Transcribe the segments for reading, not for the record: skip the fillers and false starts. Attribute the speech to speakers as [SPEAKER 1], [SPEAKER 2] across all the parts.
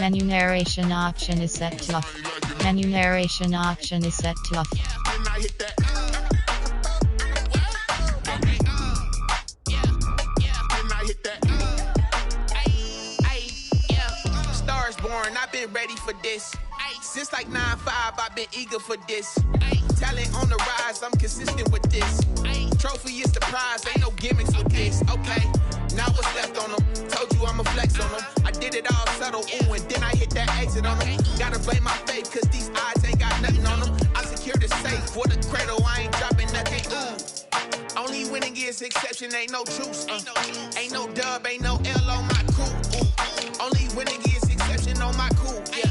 [SPEAKER 1] Menu narration option is set to off. Menu narration option is set to off.
[SPEAKER 2] Stars born, I've been ready for this. Since like 9-5, I've been eager for this. Talent on the rise, I'm consistent with this. Trophy is the prize, ain't no gimmicks with this. Okay, now what's left on them? Told you I'ma flex on them. I did it all subtle, ooh, and then I hit that exit on them. Gotta blame my faith, cause these odds ain't got nothing on them. I secure the safe for the cradle, I ain't dropping nothing, ooh. Only winning is exception, ain't no truce. Ain't no dub, ain't no L on my crew. Ooh. Only winning is exception on my crew, yeah.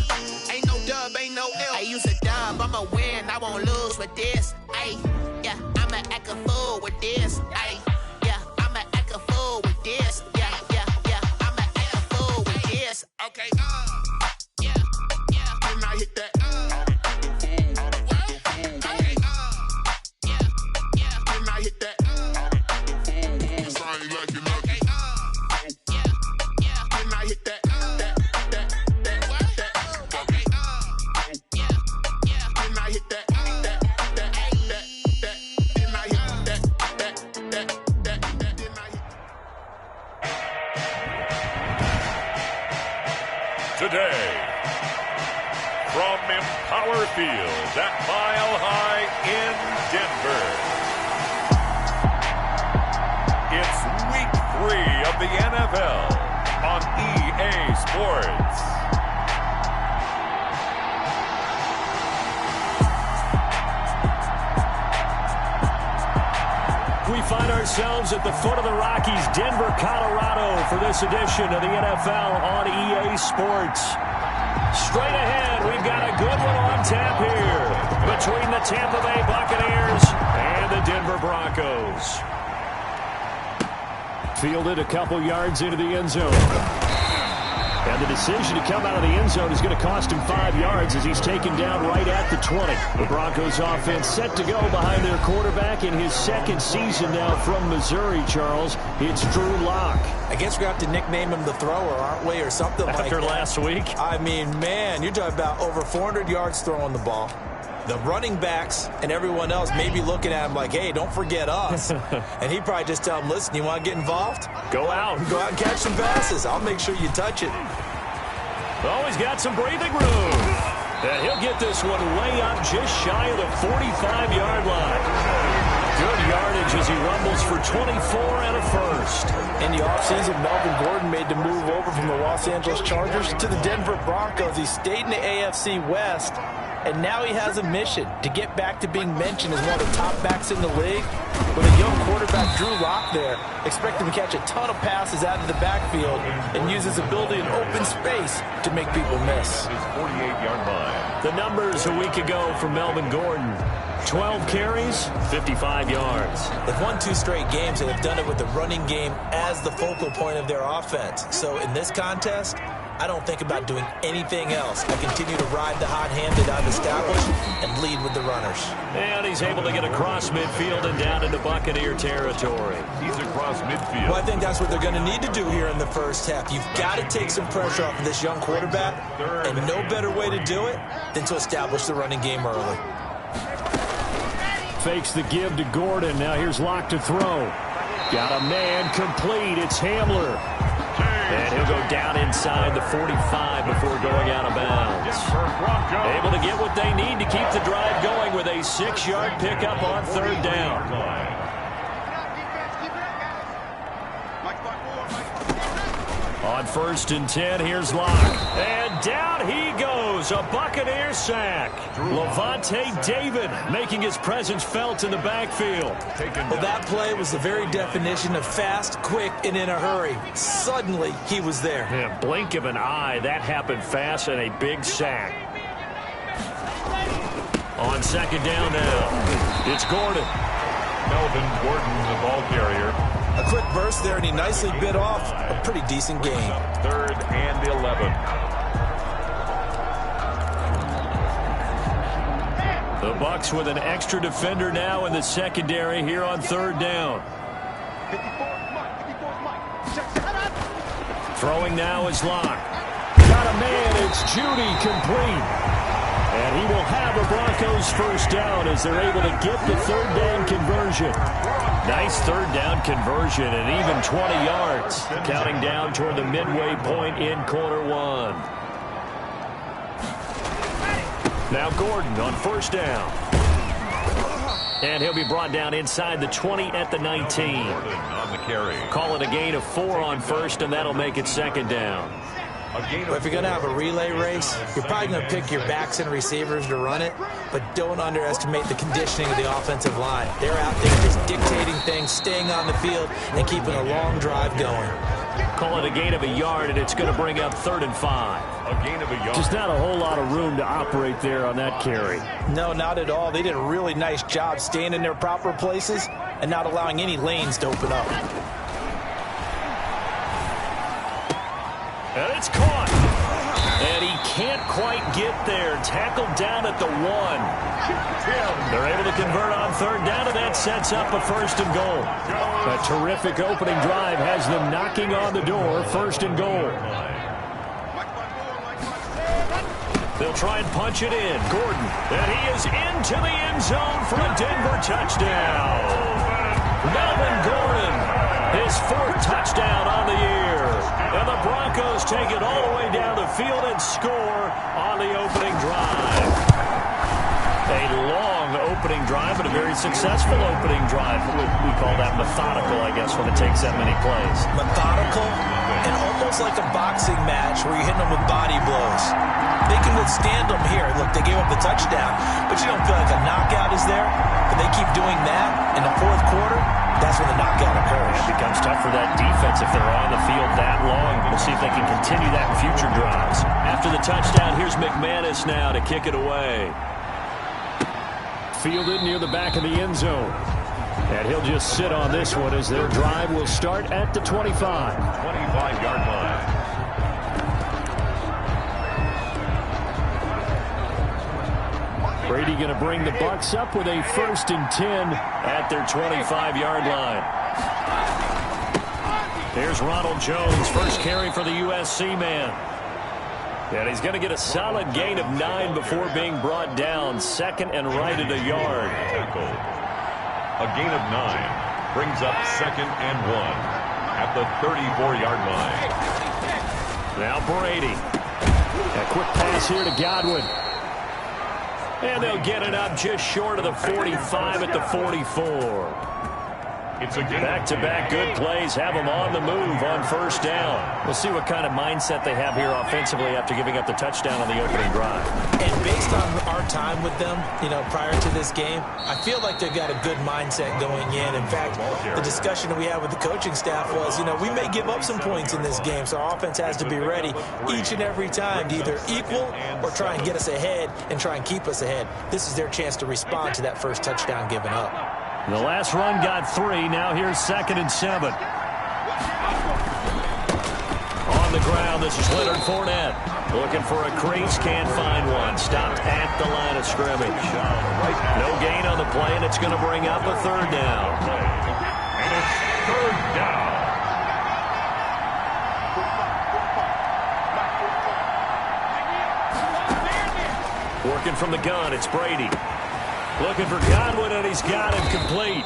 [SPEAKER 2] Ain't no dub, ain't no L. I use a dub, I'ma win, I won't lose with this. Ay, yeah, I'ma act a fool with this. Ay, yeah, I'ma act a fool with this. Yeah, yeah, yeah, I'ma act a fool with this. Okay, yeah, yeah, and I hit that. Okay, yeah, yeah, and I hit that. Okay, yeah, yeah, and I hit that.
[SPEAKER 3] Today, from Empower Field at Mile High in Denver, it's Week 3 of the NFL on EA Sports.
[SPEAKER 4] We find ourselves at the foot of the Rockies, Denver, Colorado, for this edition of the NFL on EA Sports. Straight ahead, we've got a good one on tap here between the Tampa Bay Buccaneers and the Denver Broncos. Fielded a couple yards into the end zone. And the decision to come out of the end zone is going to cost him 5 yards as he's taken down right at the 20. The Broncos offense set to go behind their quarterback in his second season now from Missouri, Charles. It's Drew Lock.
[SPEAKER 5] I guess we have to nickname him the thrower, aren't we, or something like that.
[SPEAKER 4] After last week?
[SPEAKER 5] I mean, man, you're talking about over 400 yards throwing the ball. The running backs and everyone else may be looking at him like, hey, don't forget us. And he'd probably just tell him, listen, you want to get involved?
[SPEAKER 4] Go out.
[SPEAKER 5] Go out and catch some passes. I'll make sure you touch it.
[SPEAKER 4] Oh, he's got some breathing room. And he'll get this one way up just shy of the 45-yard line. Good yardage as he rumbles for 24 and a first.
[SPEAKER 5] In the offseason, Melvin Gordon made the move over from the Los Angeles Chargers to the Denver Broncos. He stayed in the AFC West, and now he has a mission to get back to being mentioned as one of the top backs in the league. With a young quarterback, Drew Lock, there, expect him to catch a ton of passes out of the backfield and use his ability in open space to make people miss.
[SPEAKER 3] His 48-yard line.
[SPEAKER 4] The numbers a week ago for Melvin Gordon. 12 carries, 55 yards.
[SPEAKER 5] They've won 2 straight games, and have done it with the running game as the focal point of their offense. So in this contest, I don't think about doing anything else. I continue to ride the hot hand that I've established and lead with the runners.
[SPEAKER 4] And he's able to get across midfield and down into Buccaneer territory.
[SPEAKER 3] He's across midfield.
[SPEAKER 5] Well, I think that's what they're going to need to do here in the first half. You've got to take some pressure off of this young quarterback, and no better way to do it than to establish the running game early.
[SPEAKER 4] Fakes the give to Gordon. Now here's Lock to throw. Got a man complete. It's Hamler. And he'll go down inside the 45 before going out of bounds. Able to get what they need to keep the drive going with a 6-yard pickup on third down. On 1st and 10, here's Lock. And down he goes. A Buccaneer sack. Levante David making his presence felt in the backfield.
[SPEAKER 5] Well, that play was the very definition of fast, quick, and in a hurry. Suddenly, he was there.
[SPEAKER 4] Yeah, blink of an eye, that happened fast, and a big sack. On 2nd down now, it's Gordon.
[SPEAKER 3] Melvin Gordon, the ball carrier.
[SPEAKER 5] A quick burst there, and he nicely bit off a pretty decent gain.
[SPEAKER 3] 3rd and 11.
[SPEAKER 4] The Bucs with an extra defender now in the secondary here on 3rd down. Throwing now is Lock. got a man. It's Judy complete. And he will have a Broncos first down as they're able to get the third down conversion. Nice third down conversion and even 20 yards. Counting down toward the midway point in quarter one. Now Gordon on first down. And he'll be brought down inside the 20 at the 19.
[SPEAKER 3] On the carry.
[SPEAKER 4] Call it a gain of 4 on first, and that'll make it second down.
[SPEAKER 5] Well, if you're going to have a relay race, you're probably going to pick your backs and receivers to run it, but don't underestimate the conditioning of the offensive line. They're out there just dictating things, staying on the field, and keeping a long drive going.
[SPEAKER 4] Call it a gain of a yard, and it's going to bring up 3rd and 5.
[SPEAKER 3] A gain of a yard.
[SPEAKER 4] Just not a whole lot of room to operate there on that carry.
[SPEAKER 5] No, not at all. They did a really nice job staying in their proper places and not allowing any lanes to open up.
[SPEAKER 4] And it's caught. And he can't quite get there. Tackled down at the 1. They're able to convert on third down, and that sets up a 1st and goal. A terrific opening drive has them knocking on the door. 1st and goal. They'll try and punch it in. Gordon. And he is into the end zone for a Denver touchdown. Melvin Gordon, his 4th touchdown on the year. And the Broncos take it all the way down the field and score on the opening drive. A long opening drive, but a very successful opening drive. We call that methodical, I guess, when it takes that many plays.
[SPEAKER 5] Methodical and almost like a boxing match where you're hitting them with body blows. They can withstand them here. Look, they gave up the touchdown, but you don't feel like a knockout is there. But they keep doing that in the 4th quarter. That's when the knockout occurs.
[SPEAKER 4] It becomes tough for that defense if they're on the field that long. We'll see if they can continue that in future drives. After the touchdown, here's McManus now to kick it away. Fielded near the back of the end zone. And he'll just sit on this one as their drive will start at the 25.
[SPEAKER 3] 25-yard line.
[SPEAKER 4] Brady going to bring the Bucs up with a 1st and 10 at their 25-yard line. Here's Ronald Jones, first carry for the USC man. And he's going to get a solid gain of 9 before being brought down. 2nd and right at a yard.
[SPEAKER 3] A gain of 9 brings up 2nd and 1 at the 34-yard line.
[SPEAKER 4] Now Brady. A quick pass here to Godwin. And they'll get it up just short of the 45 at the 44.
[SPEAKER 3] It's a
[SPEAKER 4] back-to-back good plays have them on the move on first down. We'll see what kind of mindset they have here offensively after giving up the touchdown on the opening drive.
[SPEAKER 5] And based on our time with them, prior to this game, I feel like they've got a good mindset going in. In fact, the discussion we had with the coaching staff was, we may give up some points in this game, so our offense has to be ready each and every time to either equal or try and get us ahead and try and keep us ahead. This is their chance to respond to that first touchdown given up.
[SPEAKER 4] The last run got 3. Now here's 2nd and 7. On the ground, this is Leonard Fournette. Looking for a crease, can't find one. Stopped at the line of scrimmage. No gain on the play, and it's going to bring up a 3rd down.
[SPEAKER 3] And it's 3rd down.
[SPEAKER 4] Working from the gun, it's Brady. Looking for Godwin, and he's got him complete.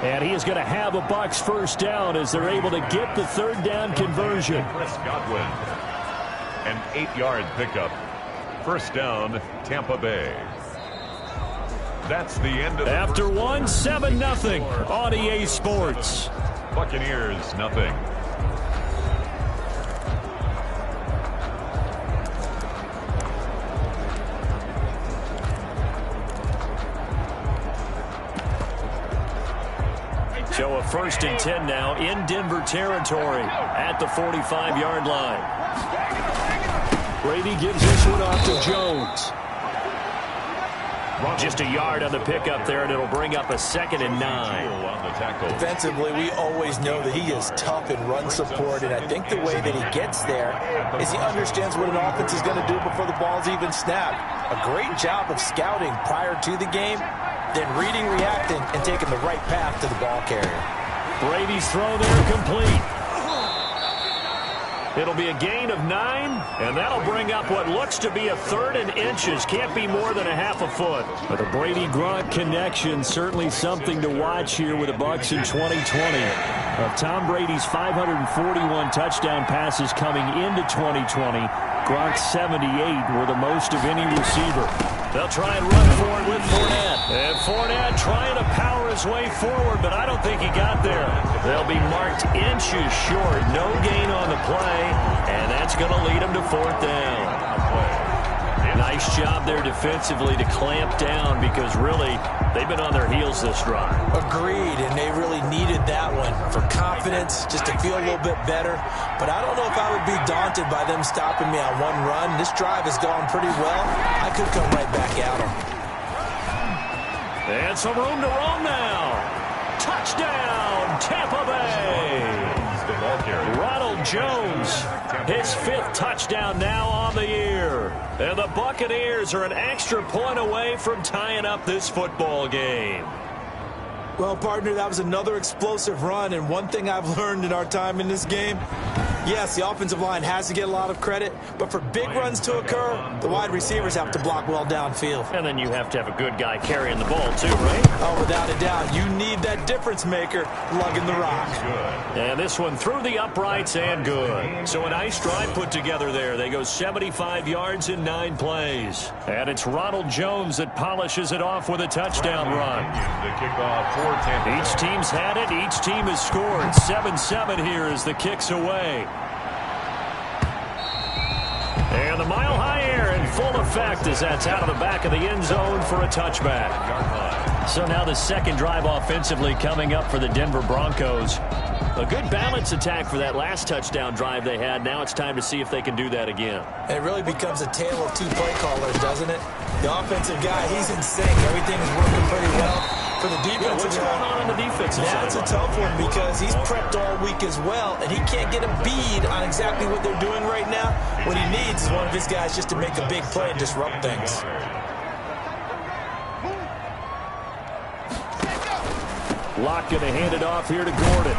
[SPEAKER 4] And he is going to have a Bucs first down as they're able to get the 3rd down conversion.
[SPEAKER 3] Chris Godwin. An 8-yard pickup. First down, Tampa Bay. That's the end of the
[SPEAKER 4] After 7-0 on EA Sports.
[SPEAKER 3] Buccaneers, nothing.
[SPEAKER 4] So a 1st and 10 now in Denver territory at the 45-yard line. Brady gives this one off to Jones. Just a yard on the pickup there, and it'll bring up a 2nd and 9.
[SPEAKER 5] Defensively, we always know that he is tough in run support, and I think the way that he gets there is he understands what an offense is going to do before the ball's even snapped. A great job of scouting prior to the game, then reading, reacting, and taking the right path to the ball carrier.
[SPEAKER 4] Brady's throw there complete. It'll be a gain of 9, and that'll bring up what looks to be a 3rd and inches. Can't be more than a half a foot. But the Brady-Gronk connection, certainly something to watch here with the Bucs in 2020. Of Tom Brady's 541 touchdown passes coming into 2020, Gronk's 78 were the most of any receiver. They'll try and run for it with Fournette. And Fournette trying to power his way forward, but I don't think he got there. They'll be marked inches short. No gain on the play, and that's going to lead them to 4th down. Nice job there defensively to clamp down because really they've been on their heels this drive.
[SPEAKER 5] Agreed, and they really needed that one for confidence, just to feel a little bit better. But I don't know if I would be daunted by them stopping me on one run. This drive has gone pretty well. I could come right back at them.
[SPEAKER 4] And some room to roam now. Touchdown, Tampa Bay. Ronald Jones, his 5th touchdown now on the year. And the Buccaneers are an extra point away from tying up this football game.
[SPEAKER 5] Well, partner, that was another explosive run, and one thing I've learned in our time in this game, yes, the offensive line has to get a lot of credit, but for big runs to occur, the wide receivers have to block well downfield.
[SPEAKER 4] And then you have to have a good guy carrying the ball too, right?
[SPEAKER 5] Oh, without a doubt. You need that difference maker lugging the rock.
[SPEAKER 4] And this one through the uprights and good. So a nice drive put together there. They go 75 yards in 9 plays. And it's Ronald Jones that polishes it off with a touchdown run.
[SPEAKER 3] The kickoff for Tampa.
[SPEAKER 4] Each team's had it. Each team has scored. 7-7 here as the kick's away. And the mile-high air in full effect as that's out of the back of the end zone for a touchback. So now the second drive offensively coming up for the Denver Broncos. A good balance attack for that last touchdown drive they had. Now it's time to see if they can do that again.
[SPEAKER 5] And it really becomes a tale of 2 play callers, doesn't it? The offensive guy, he's in sync. Everything is working pretty well. For the defensive
[SPEAKER 4] what's going on the defensive side?
[SPEAKER 5] That's a tough one because he's prepped all week as well, and he can't get a bead on exactly what they're doing right now. What he needs is one of his guys just to make a big play and disrupt things.
[SPEAKER 4] Locke going to hand it off here to Gordon.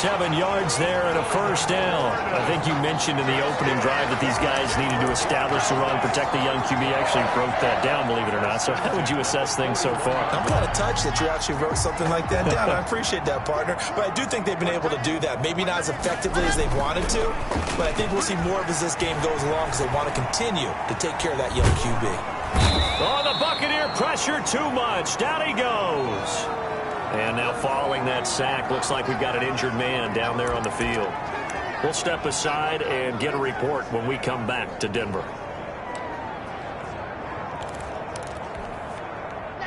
[SPEAKER 4] 7 yards there and a 1st down. I think you mentioned in the opening drive that these guys needed to establish the run, protect the young QB. Actually broke that down, believe it or not. So how would you assess things so far?
[SPEAKER 5] I'm kind of touched that you actually wrote something like that down. I appreciate that, partner. But I do think they've been able to do that. Maybe not as effectively as they wanted to, but I think we'll see more of as this game goes along because they want to continue to take care of that young QB.
[SPEAKER 4] Oh, the Buccaneer pressure too much. Down he goes. And now following that sack, looks like we've got an injured man down there on the field. We'll step aside and get a report when we come back to Denver.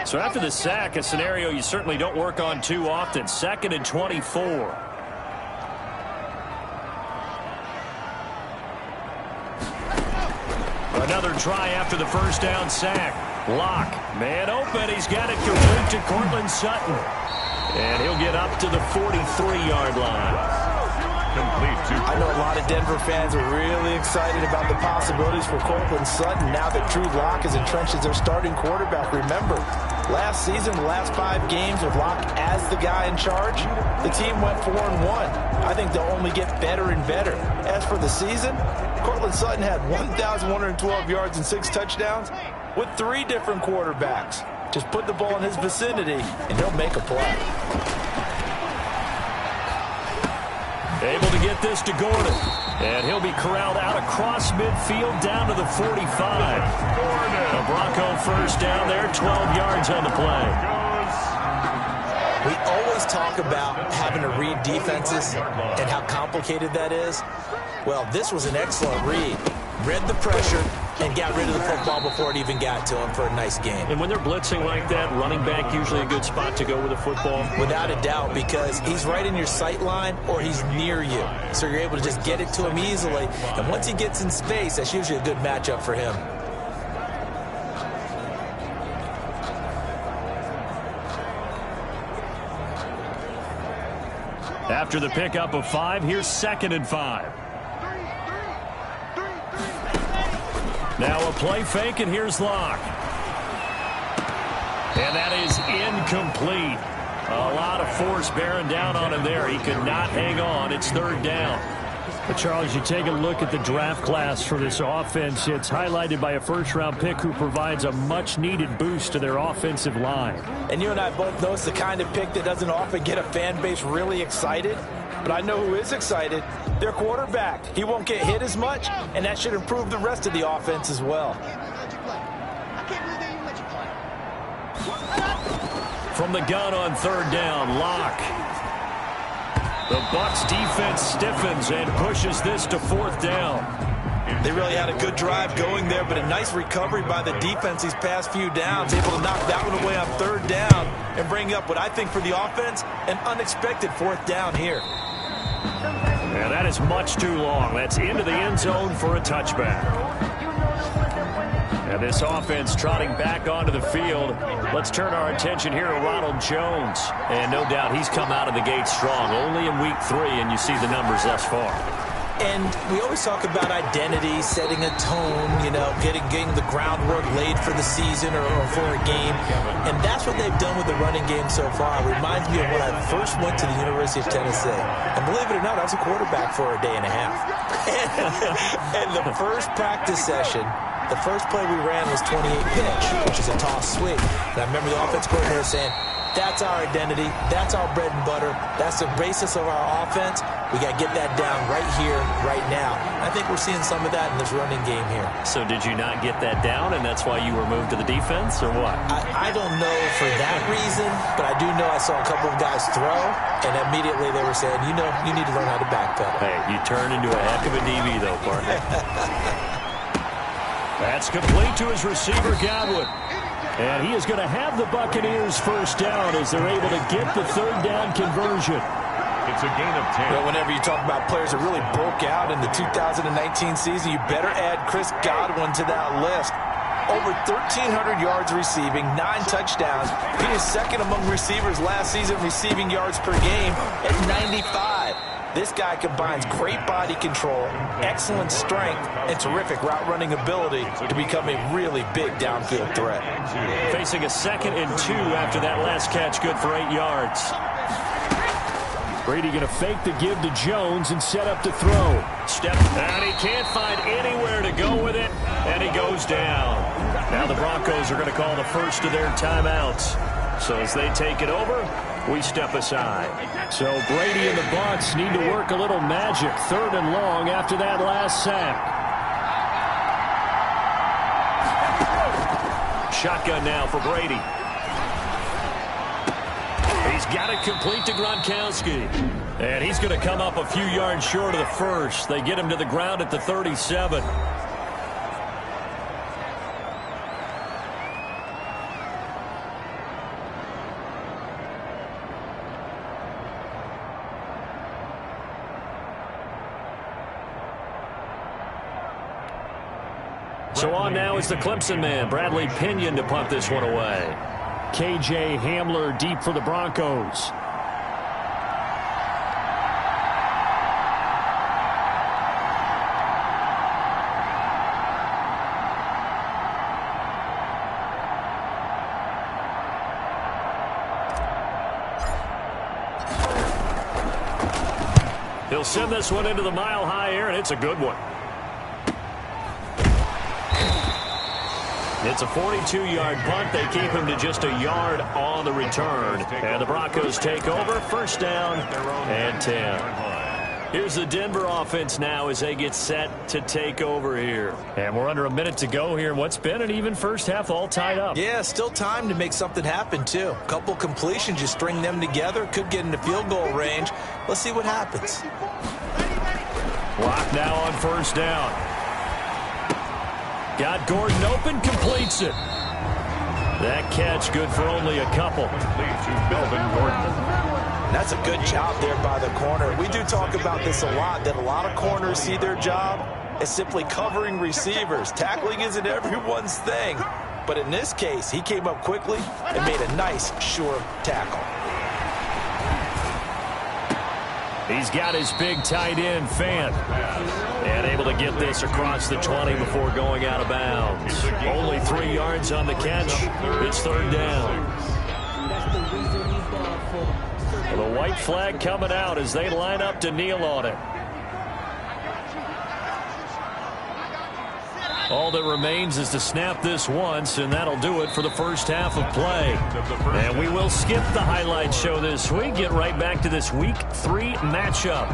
[SPEAKER 4] So after the sack, a scenario you certainly don't work on too often. 2nd and 24. Another try after the 1st down sack. Locke, man open. He's got it complete to Cortland Sutton. And he'll get up to the 43-yard line.
[SPEAKER 5] I know a lot of Denver fans are really excited about the possibilities for Cortland Sutton now that Drew Lock is entrenched as their starting quarterback. Remember, last season, the last 5 games with Lock as the guy in charge, the team went 4-1. I think they'll only get better and better. As for the season, Cortland Sutton had 1,112 yards and 6 touchdowns with 3 different quarterbacks. Just put the ball in his vicinity, and he'll make a play.
[SPEAKER 4] Able to get this to Gordon. And he'll be corralled out across midfield down to the 45. A Bronco 1st down there, 12 yards on the play.
[SPEAKER 5] We always talk about having to read defenses and how complicated that is. Well, this was an excellent read. Read the pressure and got rid of the football before it even got to him for a nice game.
[SPEAKER 4] And when they're blitzing like that, running back usually a good spot to go with a football?
[SPEAKER 5] Without a doubt, because he's right in your sight line or he's near you. So you're able to just get it to him easily. And once he gets in space, that's usually a good matchup for him.
[SPEAKER 4] After the pickup of 5, here's 2nd and 5. Now a play fake, and here's Locke. And that is incomplete. A lot of force bearing down on him there. He could not hang on. It's third down. But Charles, you take a look at the draft class for this offense. It's highlighted by a first-round pick who provides a much-needed boost to their offensive line.
[SPEAKER 5] And you and I both know it's the kind of pick that doesn't often get a fan base really excited. But I know who is excited. Their quarterback. He won't get hit as much, and that should improve the rest of the offense as well.
[SPEAKER 4] From the gun on third down, Locke. The Bucs defense stiffens and pushes this to fourth down.
[SPEAKER 5] They really had a good drive going there, but a nice recovery by the defense these past few downs, able to knock that one away on third down and bring up what I think for the offense, an unexpected fourth down here.
[SPEAKER 4] Yeah, that is much too long. That's into the end zone for a touchback. And this offense trotting back onto the field. Let's turn our attention here to Ronald Jones. And no doubt he's come out of the gate strong. Only in week 3, and you see the numbers thus far.
[SPEAKER 5] And we always talk about identity, setting a tone, you know, getting the groundwork laid for the season or for a game. And that's what they've done with the running game so far. It reminds me of when I first went to the University of Tennessee. And believe it or not, I was a quarterback for a day and a half. And the first practice session, the first play we ran was 28 pitch, which is a toss sweep. And I remember the offense coordinator saying, that's our identity. That's our bread and butter. That's the basis of our offense. We got to get that down right here, right now. I think we're seeing some of that in this running game here.
[SPEAKER 4] So did you not get that down, and that's why you were moved to the defense, or what?
[SPEAKER 5] I don't know for that reason, but I do know I saw a couple of guys throw, and immediately they were saying, you know, you need to learn how to backpedal.
[SPEAKER 4] Hey, you turned into a heck of a DB, though, partner. That's complete to his receiver, Godwin. And he is going to have the Buccaneers first down as they're able to get the third down conversion.
[SPEAKER 3] It's a gain of 10.
[SPEAKER 5] But whenever you talk about players that really broke out in the 2019 season, you better add Chris Godwin to that list. Over 1,300 yards receiving, 9 touchdowns. He is second among receivers last season receiving yards per game at 95. This guy combines great body control, excellent strength, and terrific route running ability to become a really big downfield threat.
[SPEAKER 4] Facing a 2nd and 2 after that last catch, good for 8 yards. Brady going to fake the give to Jones and set up to throw. Step, and he can't find anywhere to go with it, and he goes down. Now the Broncos are going to call the first of their timeouts. So as they take it over, we step aside. So Brady and the Bucs need to work a little magic. 3rd and long after that last sack. Shotgun now for Brady. He's got it complete to Gronkowski. And he's going to come up a few yards short of the first. They get him to the ground at the 37. So on now is the Clemson man, Bradley Pinion, to punt this one away. KJ Hamler deep for the Broncos. He'll send this one into the mile-high air, and it's a good one. It's a 42-yard punt. They keep him to just a yard on the return. And the Broncos take over. First down and 10. Here's the Denver offense now as they get set to take over here. And we're under a minute to go here. What's been an even first half, all tied up.
[SPEAKER 5] Yeah, still time to make something happen, too. A couple completions, you string them together. Could get into field goal range. Let's see what happens.
[SPEAKER 4] Lock now on first down. Got Gordon open, completes it. That catch good for only a couple.
[SPEAKER 3] Lead to Melvin Gordon.
[SPEAKER 5] That's a good job there by the corner. We do talk about this a lot, that a lot of corners see their job as simply covering receivers. Tackling isn't everyone's thing. But in this case, he came up quickly and made a nice, sure tackle.
[SPEAKER 4] He's got his big tight end, Fant. And able to get this across the 20 before going out of bounds. Only 3 yards on the catch. It's third down. white flag coming out as they line up to kneel on it. All that remains is to snap this once, and that'll do it for the first half of play. And we will skip the highlight show this week. Get right back to this Week 3 matchup.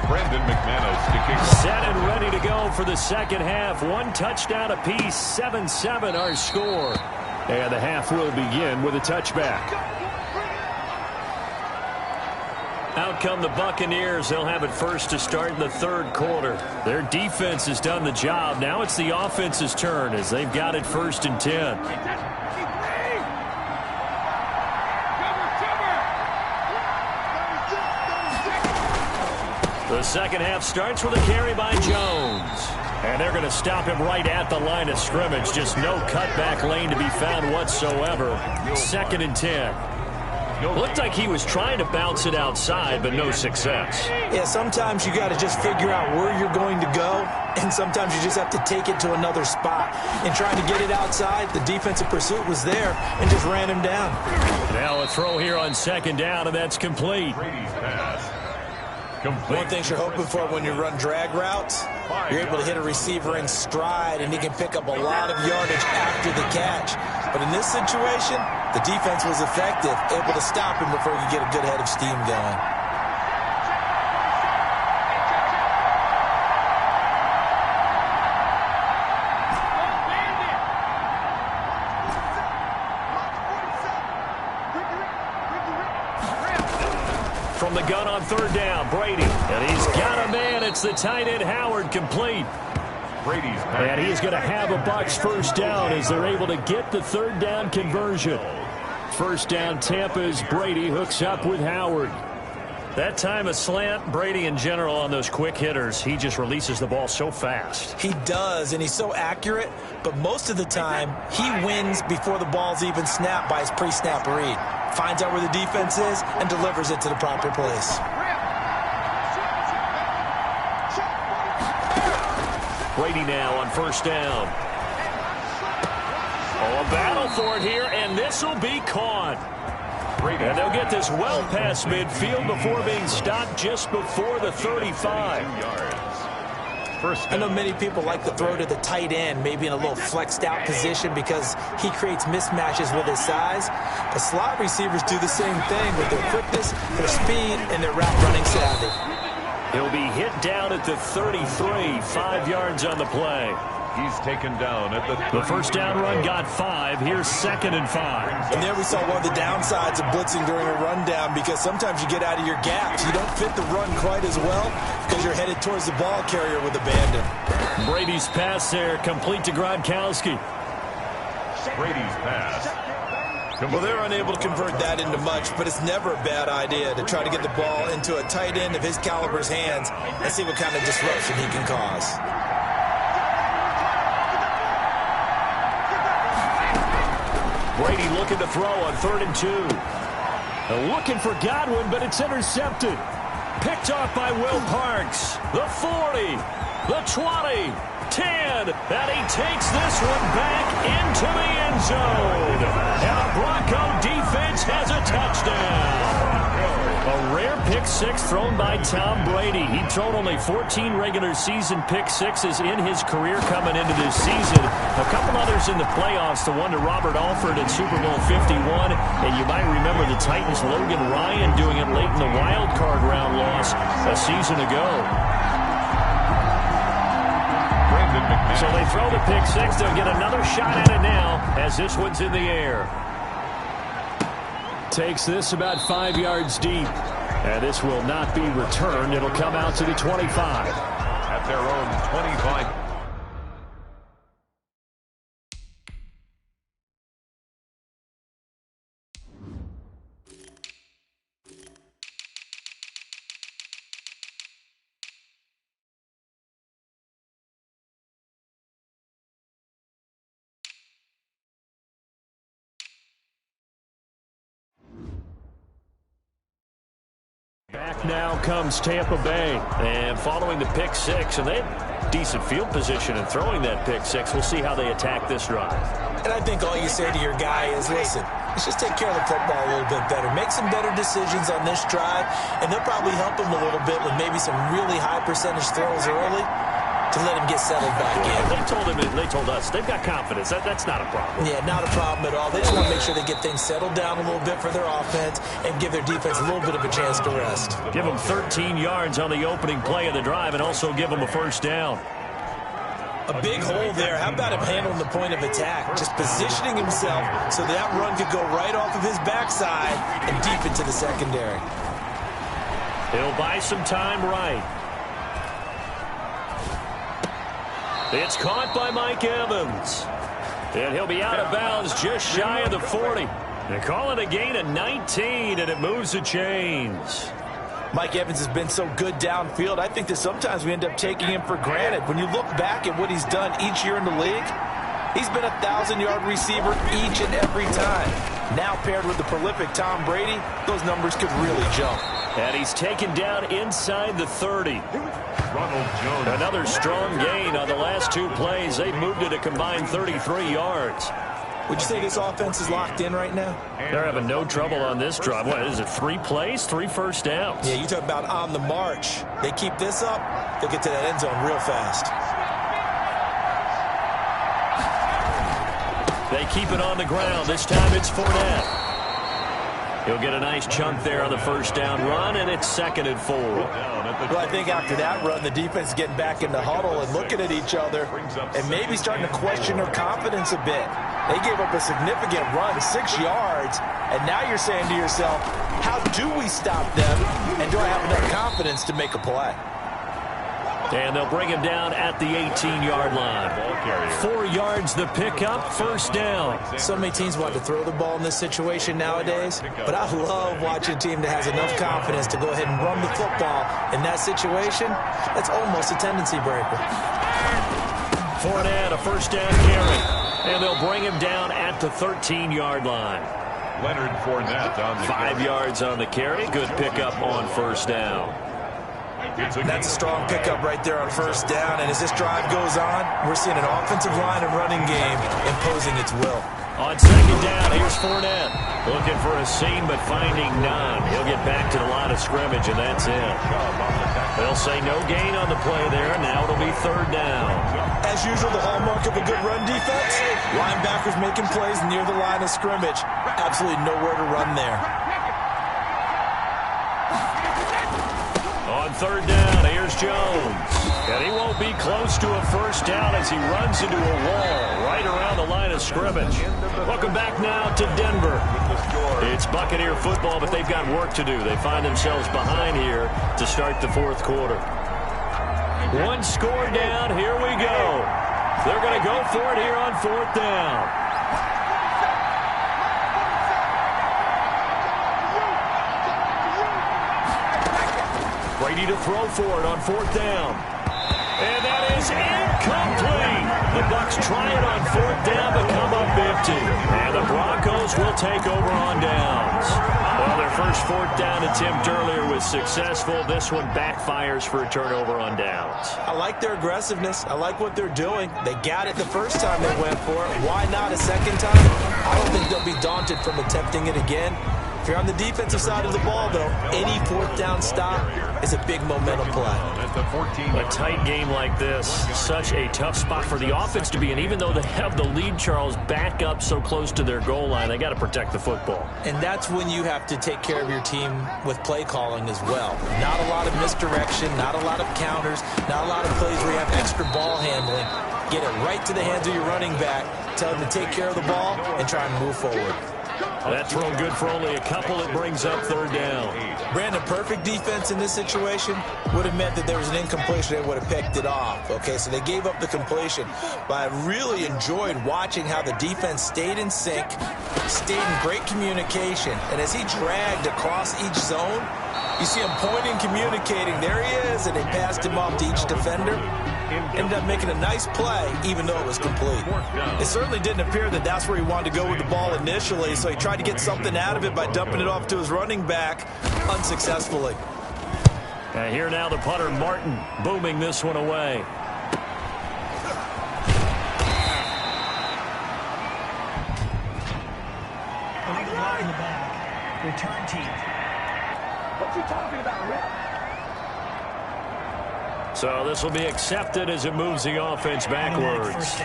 [SPEAKER 3] Brandon McManus to kick.
[SPEAKER 4] Set and ready to go for the second half. One touchdown apiece, 7-7 our score. And the half will begin with a touchback. Out come the Buccaneers. They'll have it first to start in the third quarter. Their defense has done the job. Now it's the offense's turn as they've got it 1st and 10. The second half starts with a carry by Jones. And they're going to stop him right at the line of scrimmage. Just no cutback lane to be found whatsoever. 2nd and 10. Looked like he was trying to bounce it outside, but no success.
[SPEAKER 5] Yeah, sometimes you got to just figure out where you're going to go, and sometimes you just have to take it to another spot. In trying to get it outside, the defensive pursuit was there and just ran him down.
[SPEAKER 4] Now a throw here on 2nd down, and that's complete.
[SPEAKER 5] One thing you're hoping for when you run drag routes, you're able to hit a receiver in stride, and he can pick up a lot of yardage after the catch. But in this situation, the defense was effective, able to stop him before he could get a good head of steam going.
[SPEAKER 4] From the gun on 3rd down, Brady. And he's got a man. It's the tight end, Howard, complete. And he's going to have a Bucs 1st down as they're able to get the 3rd down conversion. 1st down, Tampa's Brady hooks up with Howard. That time a slant. Brady in general on those quick hitters, he just releases the ball so fast.
[SPEAKER 5] He does, and he's so accurate, but most of the time he wins before the ball's even snapped by his pre-snap read. Finds out where the defense is and delivers it to the proper place.
[SPEAKER 4] Brady now on 1st down. Oh, a battle for it here, and this will be caught. And they'll get this well past midfield before being stopped just before the 35.
[SPEAKER 5] I know many people like to throw to the tight end, maybe in a little flexed out position because he creates mismatches with his size. But slot receivers do the same thing with their quickness, their speed, and their route running savvy.
[SPEAKER 4] He'll be hit down at the 33, 5 yards on the play.
[SPEAKER 3] He's taken down at
[SPEAKER 4] the 1st down run got 5. Here's 2nd and 5.
[SPEAKER 5] And there we saw one of the downsides of blitzing during a rundown because sometimes you get out of your gaps. You don't fit the run quite as well because you're headed towards the ball carrier with abandon.
[SPEAKER 4] Brady's pass there, complete to Gronkowski.
[SPEAKER 3] Brady's pass.
[SPEAKER 5] Well, they're unable to convert that into much, but it's never a bad idea to try to get the ball into a tight end of his caliber's hands and see what kind of disruption he can cause.
[SPEAKER 4] Brady looking to throw on 3rd and 2. Looking for Godwin, but it's intercepted. Picked off by Will Parks. The 40, the 20, 10, and he takes this one back into the end zone. And the Bronco defense has a touchdown. A rare pick 6 thrown by Tom Brady. He'd thrown only 14 regular season pick 6s in his career coming into this season. A couple others in the playoffs, the one to Robert Alford at Super Bowl 51. And you might remember the Titans' Logan Ryan doing it late in the wild card round loss a season ago. So they throw the pick 6. They'll get another shot at it now as this one's in the air. Takes this about 5 yards deep. And this will not be returned. It'll come out to the 25.
[SPEAKER 3] At their own 25.
[SPEAKER 4] Back now comes Tampa Bay. And following the pick 6, and they had decent field position in throwing that pick 6. We'll see how they attack this drive.
[SPEAKER 5] And I think all you say to your guy is, listen, Let's just take care of the football a little bit better. Make some better decisions on this drive, and they'll probably help him a little bit with maybe some really high percentage throws early to let him get settled back in.
[SPEAKER 4] They told us they've got confidence. That's not a problem.
[SPEAKER 5] Yeah, not a problem at all. They just want to make sure they get things settled down a little bit for their offense and give their defense a little bit of a chance to rest.
[SPEAKER 4] Give them 13 yards on the opening play of the drive and also give them a first down.
[SPEAKER 5] A big hole there. How about him handling the point of attack? Just positioning himself so that run could go right off of his backside and deep into the secondary.
[SPEAKER 4] He'll buy some time right. It's caught by Mike Evans. And he'll be out of bounds just shy of the 40. They call it a gain of 19, and it moves the chains.
[SPEAKER 5] Mike Evans has been so good downfield. I think that sometimes we end up taking him for granted. When you look back at what he's done each year in the league, he's been a 1,000-yard receiver each and every time. Now paired with the prolific Tom Brady, those numbers could really jump.
[SPEAKER 4] And he's taken down inside the 30.
[SPEAKER 3] Ronald Jones.
[SPEAKER 4] Another strong gain on the last two plays. They've moved it a combined 33 yards.
[SPEAKER 5] Would you say this offense is locked in right now?
[SPEAKER 4] They're having no trouble on this drive. What is it, 3 plays, 3 first downs?
[SPEAKER 5] Yeah, you talk about on the march. They keep this up, they'll get to that end zone real fast.
[SPEAKER 4] They keep it on the ground. This time it's Fournette. He'll get a nice chunk there on the first down run, and it's 2nd and 4.
[SPEAKER 5] Well, I think after that run, the defense is getting back in the huddle and looking at each other and maybe starting to question their confidence a bit. They gave up a significant run, 6 yards, and now you're saying to yourself, how do we stop them, and do I have enough confidence to make a play?
[SPEAKER 4] And they'll bring him down at the 18-yard line. 4 yards the pickup, first down.
[SPEAKER 5] So many teams want to throw the ball in this situation nowadays, but I love watching a team that has enough confidence to go ahead and run the football. In that situation, that's almost a tendency breaker.
[SPEAKER 4] Fournette, a first down carry. And they'll bring him down at the 13-yard line.
[SPEAKER 3] Leonard Fournette on the
[SPEAKER 4] 5 yards on the carry. Good pickup on first down.
[SPEAKER 5] That's a strong pickup right there on first down. And as this drive goes on, we're seeing an offensive line and running game imposing its will.
[SPEAKER 4] On second down, here's Fournette. Looking for a seam, but finding none. He'll get back to the line of scrimmage, and that's it. They'll say no gain on the play there. Now it'll be 3rd down.
[SPEAKER 5] As usual, the hallmark of a good run defense, linebackers making plays near the line of scrimmage. Absolutely nowhere to run there.
[SPEAKER 4] On 3rd down, here's Jones. And he won't be close to a first down as he runs into a wall right around the line of scrimmage. Welcome back now to Denver. It's Buccaneer football, but they've got work to do. They find themselves behind here to start the 4th quarter. 1 score down. Here we go. They're going to go for it here on 4th down. Brady to throw for it on 4th down. And that is incomplete. The Bucs try it on 4th down but come up empty. And the Broncos will take over on downs. Well, their first 4th down attempt earlier was successful. This one backfires for a turnover on downs.
[SPEAKER 5] I like their aggressiveness. I like what they're doing. They got it the first time they went for it. Why not a second time? I don't think they'll be daunted from attempting it again. If you're on the defensive side of the ball, though, any 4th down stop is a big momentum play.
[SPEAKER 4] A tight game like this, such a tough spot for the offense to be in. Even though they have the lead, Charles, back up so close to their goal line, they got to protect the football.
[SPEAKER 5] And that's when you have to take care of your team with play calling as well. Not a lot of misdirection, not a lot of counters, not a lot of plays where you have extra ball handling. Get it right to the hands of your running back, tell him to take care of the ball, and try and move forward.
[SPEAKER 4] That throw good for only a couple. It brings up 3rd down.
[SPEAKER 5] Brandon, perfect defense in this situation would have meant that there was an incompletion. They would have picked it off. Okay, so they gave up the completion. But I really enjoyed watching how the defense stayed in sync, stayed in great communication. And as he dragged across each zone, you see him pointing, communicating. There he is, and they passed him off to each defender. Ended up making a nice play, even though it was complete. It certainly didn't appear that that's where he wanted to go with the ball initially, so he tried to get something out of it by dumping it off to his running back unsuccessfully.
[SPEAKER 4] And here now the punter, Martin, booming this one away.
[SPEAKER 6] return team. What you talking about, Rick?
[SPEAKER 4] So this will be accepted as it moves the offense backwards.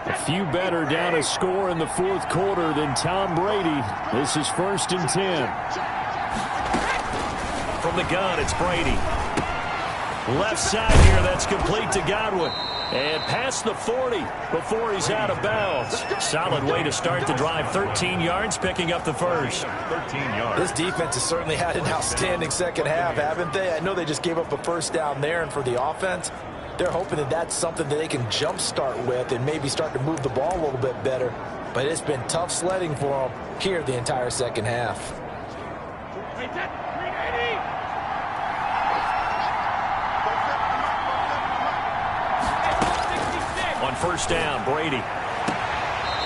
[SPEAKER 4] A few better down a score in the fourth quarter than Tom Brady. This is 1st and 10. From the gun, it's Brady. Left side here, that's complete to Godwin. And past the 40 before he's out of bounds. Solid way to start the drive. 13 yards, picking up the first.
[SPEAKER 3] 13 yards.
[SPEAKER 5] This defense has certainly had an outstanding second half, haven't they? I know they just gave up a first down there, and for the offense, they're hoping that that's something that they can jumpstart with and maybe start to move the ball a little bit better. But it's been tough sledding for them here the entire second half.
[SPEAKER 4] On first down, Brady.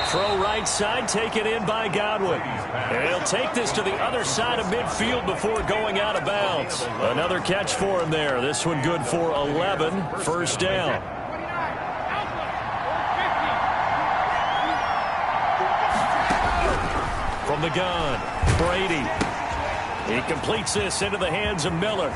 [SPEAKER 4] Throw right side, taken in by Godwin. And he'll take this to the other side of midfield before going out of bounds. Another catch for him there. This one good for 11. First down. From the gun, Brady. He completes this into the hands of Miller.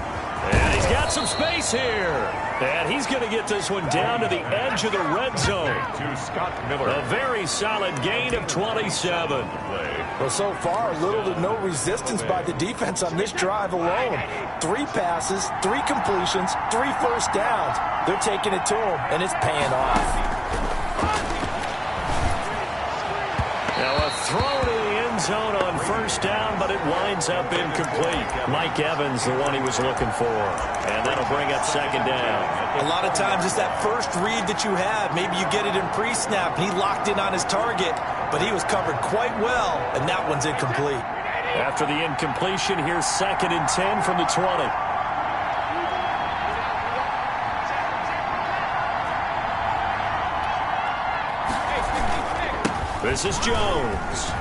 [SPEAKER 4] And he's got some space here. And he's going to get this one down to the edge of the red zone.
[SPEAKER 3] To Scott Miller.
[SPEAKER 4] A very solid gain of 27.
[SPEAKER 5] Well, so far, little to no resistance by the defense on this drive alone. 3 passes, 3 completions, 3 first downs. They're taking it to him, and it's paying off.
[SPEAKER 4] Now a throw to the end zone on first down, but it winds up incomplete. Mike Evans, the one he was looking for. And that'll bring up second down.
[SPEAKER 5] A lot of times it's that first read that you have. Maybe you get it in pre-snap. He locked in on his target, but he was covered quite well, and that one's incomplete.
[SPEAKER 4] After the incompletion, here's 2nd and 10 from the 20. This is Jones.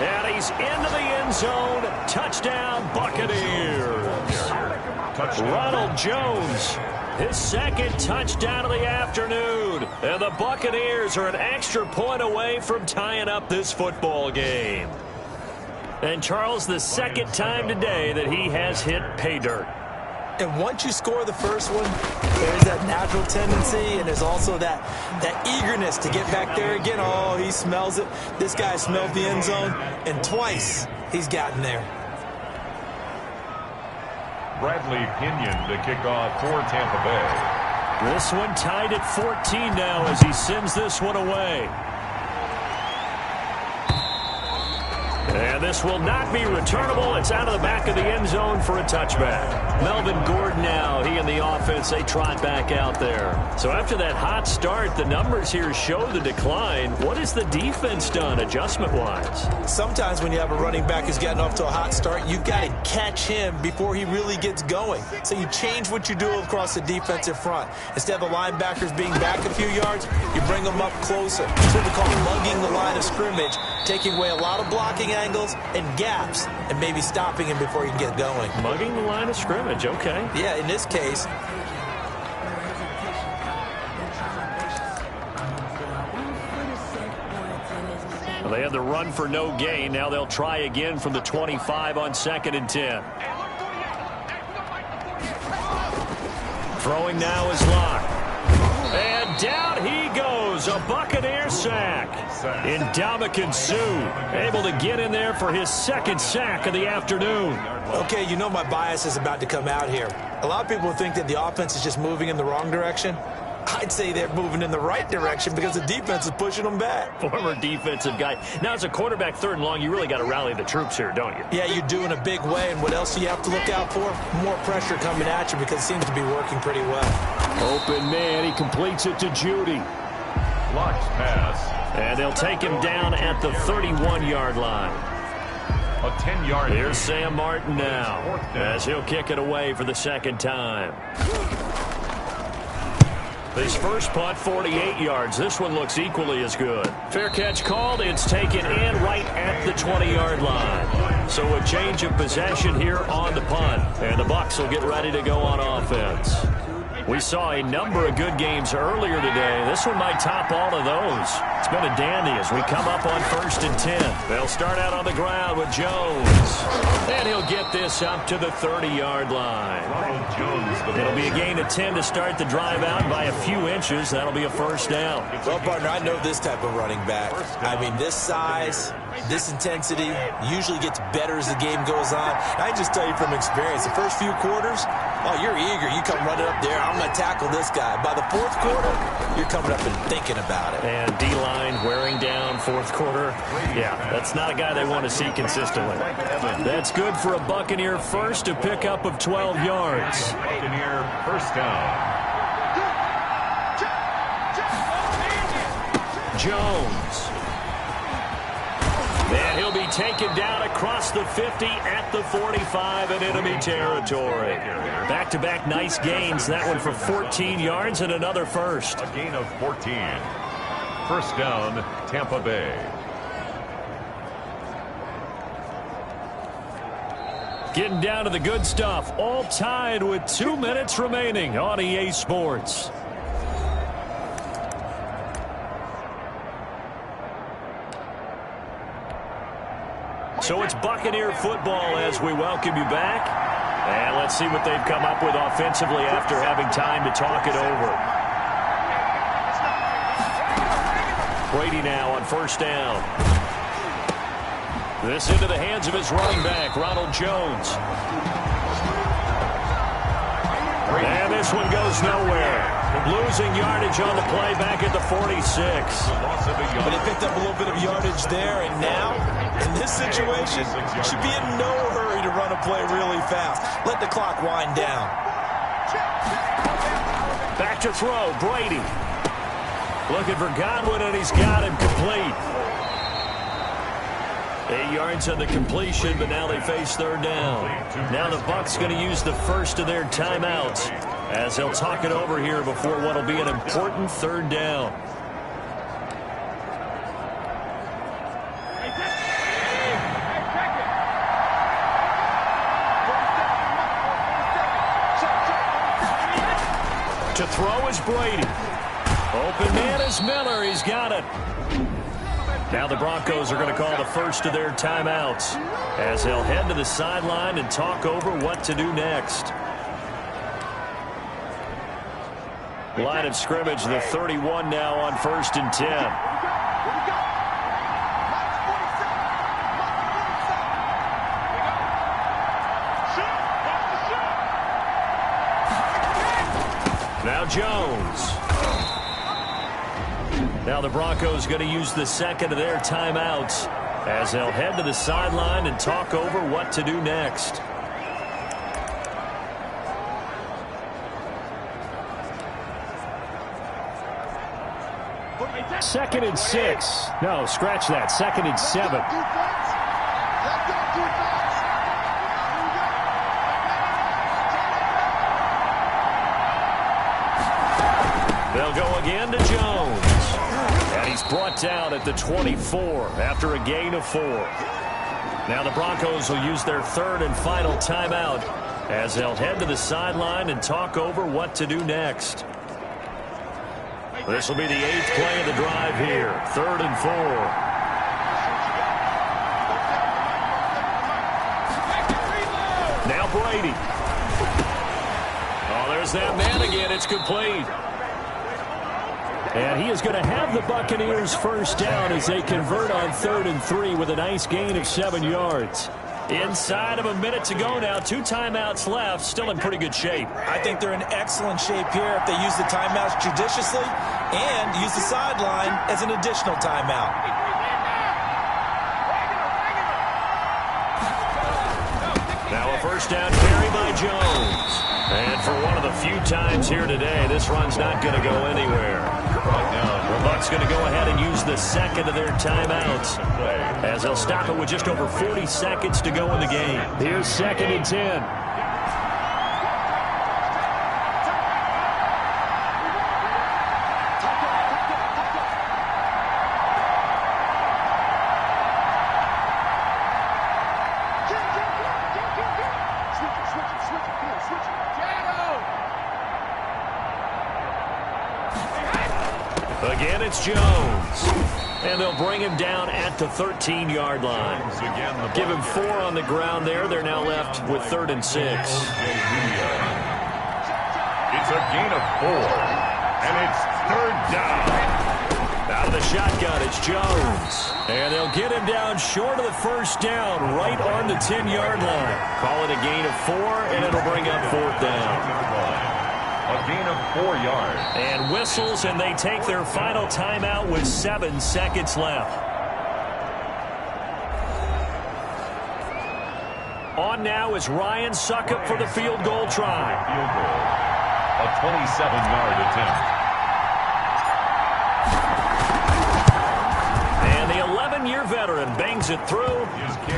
[SPEAKER 4] And he's into the end zone. Touchdown, Buccaneers. Ronald Jones, his 2nd touchdown of the afternoon. And the Buccaneers are an extra point away from tying up this football game. And Charles, the 2nd time today that he has hit pay dirt.
[SPEAKER 5] And once you score the first one, there's that natural tendency, and there's also that eagerness to get back there again. Oh, he smells it. This guy smelled the end zone, and twice he's gotten there.
[SPEAKER 3] Bradley Pinion to kick off for Tampa Bay.
[SPEAKER 4] This one tied at 14 now as he sends this one away. And this will not be returnable. It's out of the back of the end zone for a touchback. Melvin Gordon now, he and the offense, they trot back out there. So after that hot start, the numbers here show the decline. What has the defense done adjustment-wise?
[SPEAKER 5] Sometimes when you have a running back who's getting off to a hot start, you've got to catch him before he really gets going. So you change what you do across the defensive front. Instead of the linebackers being back a few yards, you bring them up closer. It's what we call mugging the line of scrimmage, taking away a lot of blocking angles and gaps, and maybe stopping him before he can get going.
[SPEAKER 4] Mugging the line of scrimmage, okay.
[SPEAKER 5] Yeah, in this case.
[SPEAKER 4] Well, they had the run for no gain. Now they'll try again from the 25 on 2nd and 10. Throwing now is Locke. And down he goes. A Buccaneer sack. Ndamukong Suh able to get in there for his 2nd sack of the afternoon.
[SPEAKER 5] Okay, you know my bias is about to come out here. A lot of people think that the offense is just moving in the wrong direction. I'd say they're moving in the right direction because the defense is pushing them back.
[SPEAKER 4] Former defensive guy. Now, as a quarterback 3rd and long, you really got to rally the troops here, don't you?
[SPEAKER 5] Yeah, you do in a big way. And what else do you have to look out for? More pressure coming at you because it seems to be working pretty well.
[SPEAKER 4] Open man. He completes it to Judy.
[SPEAKER 3] Locke's pass.
[SPEAKER 4] And they'll take him down at the 31-yard line.
[SPEAKER 3] A 10-yard.
[SPEAKER 4] Here's Sam Martin now as he'll kick it away for the 2nd time. His first punt, 48 yards. This one looks equally as good. Fair catch called. It's taken in right at the 20-yard line. So a change of possession here on the punt. And the Bucs will get ready to go on offense. We saw a number of good games earlier today. This one might top all of those. It's been a dandy as we come up on 1st and 10. They'll start out on the ground with Jones. And he'll get this up to the 30-yard line. It'll be a gain of 10 to start the drive out by a few inches. That'll be a first down.
[SPEAKER 5] Well, partner, I know this type of running back. I mean, this size, this intensity usually gets better as the game goes on. And I can just tell you from experience, the first few quarters, oh, you're eager. You come running up there, I'm going to tackle this guy. By the fourth quarter, you're coming up and thinking about it.
[SPEAKER 4] And D-line wearing down fourth quarter. Yeah, that's not a guy they want to see consistently. That's good for a Buccaneer first, a pickup of 12 yards.
[SPEAKER 3] Buccaneer first down.
[SPEAKER 4] Jones. And he'll be taken down across the 50 at the 45 in enemy territory. Back-to-back nice gains. That one for 14 yards and another first.
[SPEAKER 3] A gain of 14. First down, Tampa Bay.
[SPEAKER 4] Getting down to the good stuff. All tied with 2 minutes remaining on EA Sports. So it's Buccaneer football as we welcome you back. And let's see what they've come up with offensively after having time to talk it over. Brady now on first down. This into the hands of his running back, Ronald Jones. And this one goes nowhere. Losing yardage on the play back at the 46.
[SPEAKER 5] But they picked up a little bit of yardage there, and now, in this situation, should be in no hurry to run a play really fast. Let the clock wind down.
[SPEAKER 4] Back to throw, Brady. Looking for Godwin, and he's got him complete. 8 yards on the completion, but now they face third down. Now the Bucs going to use the first of their timeouts as they'll talk it over here before what will be an important third down. To throw is Brady. Open man is Miller. He's got it. Now the Broncos are going to call the first of their timeouts as they'll head to the sideline and talk over what to do next. Line of scrimmage, the 31 now on 1st and 10. Now Jones. Now the Broncos going to use the second of their timeouts as they'll head to the sideline and talk over what to do next. Second and 6. No, scratch that. Second and 7. They'll go again to Jones. And he's brought down at the 24 after a gain of 4. Now the Broncos will use their third and final timeout as they'll head to the sideline and talk over what to do next. This will be the 8th play of the drive here. 3rd and 4. Now Brady. Oh, there's that man again. It's complete. And he is going to have the Buccaneers first down as they convert on 3rd and 3 with a nice gain of 7 yards. Inside of a minute to go now. 2 timeouts left. Still in pretty good shape.
[SPEAKER 5] I think they're in excellent shape here if they use the timeouts judiciously and use the sideline as an additional timeout.
[SPEAKER 4] Now a first down carry by Jones. And for one of the few times here today, this run's not going to go anywhere. The Bucs going to go ahead and use the second of their timeouts as they'll stop it with just over 40 seconds to go in the game. Here's 2nd and 10. And it's Jones. And they'll bring him down at the 13-yard line. Give him 4 on the ground there. They're now left with 3rd and 6.
[SPEAKER 3] It's a gain of 4, and it's 3rd down.
[SPEAKER 4] Out of the shotgun, it's Jones. And they'll get him down short of the 1st down, right on the 10-yard line. Call it a gain of 4, and it'll bring up 4th down.
[SPEAKER 3] A gain of 4 yards.
[SPEAKER 4] And whistles, and they take their final timeout with 7 seconds left. On now is Ryan Suckup for the field goal try.
[SPEAKER 3] Field goal. A 27-yard attempt.
[SPEAKER 4] And the 11-year veteran bangs it through.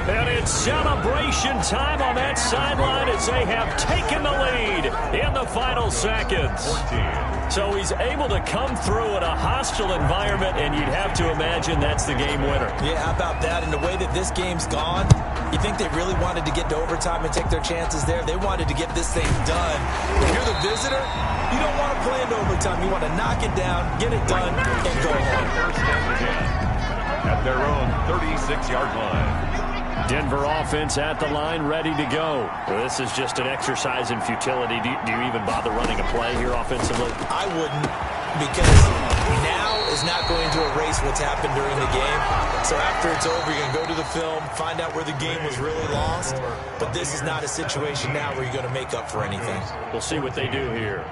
[SPEAKER 4] And it's celebration time on that sideline as they have taken the lead in the final seconds. So he's able to come through in a hostile environment, and you'd have to imagine that's the game winner.
[SPEAKER 5] Yeah, how about that? And the way that this game's gone, you think they really wanted to get to overtime and take their chances there? They wanted to get this thing done. If you're the visitor, you don't want to play into overtime. You want to knock it down, get it done, and go home.
[SPEAKER 3] First down again at their own 36-yard line.
[SPEAKER 4] Denver offense at the line, ready to go. Well, this is just an exercise in futility. Do you even bother running a play here offensively?
[SPEAKER 5] I wouldn't, because now is not going to erase what's happened during the game. So after it's over, you're going to go to the film, find out where the game was really lost. But this is not a situation now where you're going to make up for anything.
[SPEAKER 4] We'll see what they do here.